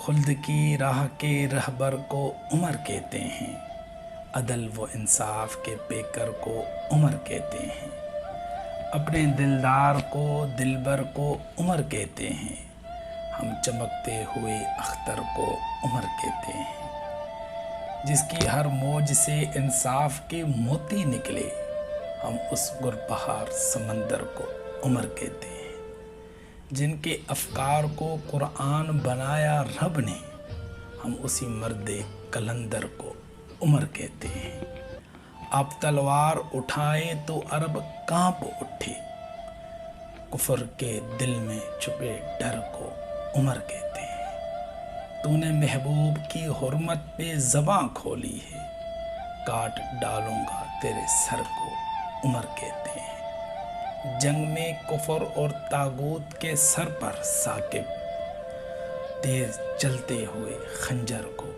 خلد کی راہ کے رہبر کو عمر کہتے ہیں، عدل و انصاف کے پیکر کو عمر کہتے ہیں، اپنے دلدار کو دلبر کو عمر کہتے ہیں، ہم چمکتے ہوئے اختر کو عمر کہتے ہیں، جس کی ہر موج سے انصاف کے موتی نکلے، ہم اس گربہار سمندر کو عمر کہتے ہیں، جن کے افکار کو قرآن بنایا رب نے، ہم اسی مرد قلندر کو عمر کہتے ہیں، آپ تلوار اٹھائے تو عرب کانپ اٹھے، کفر کے دل میں چھپے ڈر کو عمر کہتے ہیں، تو نے محبوب کی حرمت پہ زباں کھولی ہے، کاٹ ڈالوں گا تیرے سر کو عمر کہتے ہیں، جنگ میں کفر اور طاغوت کے سر پر ثاقب، تیز چلتے ہوئے خنجر کو